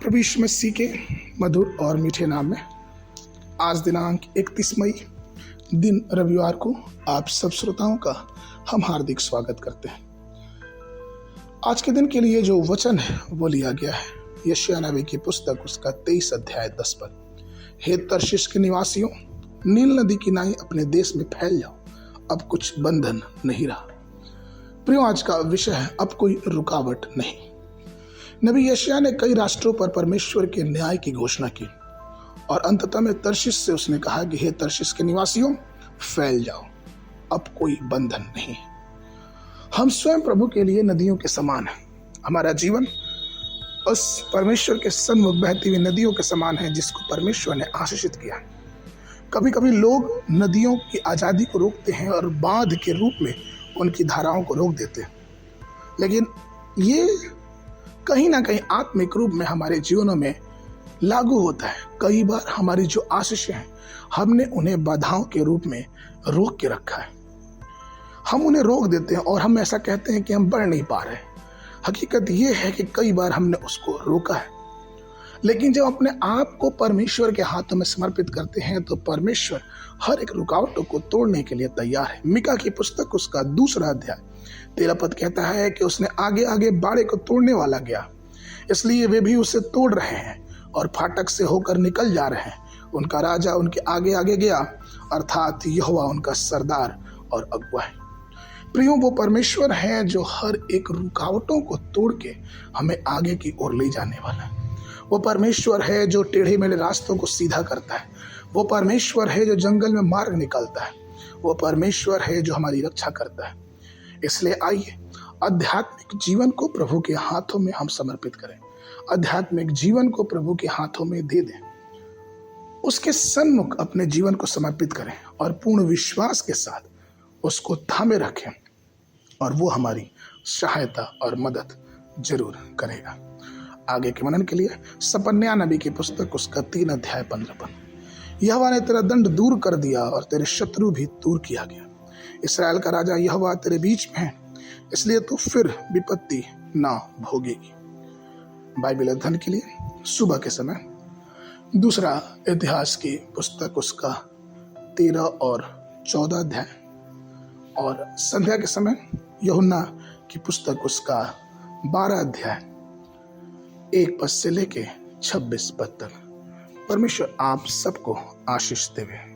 प्रभु यीशु मसीह के मधुर और मीठे नाम में आज दिनांक 31 मई दिन रविवार को आप सब श्रोताओं का हम हार्दिक स्वागत करते हैं। आज के दिन के लिए जो वचन है वो लिया गया है यशायाह नबी की पुस्तक उसका 23 अध्याय 10 पर। हे तर्शीश के निवासियों, नील नदी की नाई अपने देश में फैल जाओ, अब कुछ बंधन नहीं रहा। प्रियो, आज का विषय है अब कोई रुकावट नहीं। नबी यशायाह ने कई राष्ट्रों पर परमेश्वर के न्याय की घोषणा की और अंततः में तर्शीश से उसने कहा कि हे तर्शीश के निवासियों, फैल जाओ, अब कोई बंधन नहीं। हम स्वयं प्रभु के लिए नदियों के समान हैं। हमारा जीवन उस परमेश्वर के सन्मुख बहती हुई नदियों के समान है जिसको परमेश्वर ने आशीषित किया। कभी कभी लोग नदियों की आज़ादी को रोकते हैं और बांध के रूप में उनकी धाराओं को रोक देते हैं, लेकिन ये कहीं ना कहीं आत्मिक रूप में हमारे जीवनों में लागू होता है। कई बार हमारी जो आशीषें हैं हमने उन्हें बाधाओं के रूप में रोक के रखा है। हम उन्हें रोक देते हैं और हम ऐसा कहते हैं कि हम बढ़ नहीं पा रहे। हकीकत ये है कि कई बार हमने उसको रोका है, लेकिन जब अपने आप को परमेश्वर के हाथों में समर्पित करते हैं तो परमेश्वर हर एक रुकावटों को तोड़ने के लिए तैयार है। मीका की पुस्तक उसका 2 अध्याय 13 पद कहता है कि उसने आगे आगे बाड़े को तोड़ने वाला गया, इसलिए वे भी उसे तोड़ रहे हैं और फाटक से होकर निकल जा रहे हैं। उनका राजा उनके आगे आगे गया, अर्थात यहोवा उनका सरदार और अगुवा है। प्रियो, वो परमेश्वर है जो हर एक रुकावटों को तोड़ के हमें आगे की ओर ले जाने वाला है। वो परमेश्वर है जो टेढ़े मेढ़े रास्तों को सीधा करता है। वो परमेश्वर है जो जंगल में मार्ग निकालता है। वो परमेश्वर है जो हमारी रक्षा करता है। इसलिए आइए आध्यात्मिक जीवन को प्रभु के हाथों में हम समर्पित करें, आध्यात्मिक जीवन को प्रभु के हाथों में दे दें, उसके सन्मुख अपने जीवन को समर्पित करें और पूर्ण विश्वास के साथ उसको थामे रखें और वो हमारी सहायता और मदद जरूर करेगा। आगे के मनन के लिए सपन्याह नबी की पुस्तक उसका 3 अध्याय 15 पद। यहोवा ने तेरा दंड दूर कर दिया और तेरे शत्रु भी दूर किया गया। इस्राएल का राजा यहोवा तेरे बीच में है, इसलिए तू फिर विपत्ति ना भोगेगी। बाइबल अध्ययन के लिए सुबह के समय 2 इतिहास की पुस्तक उसका 13 और 14 अध्याय और संध्या के समय यूहन्ना की पुस्तक उसका 12 अध्याय 1 पद से लेके 26 पद तक। परमेश्वर आप सबको आशीष देवे।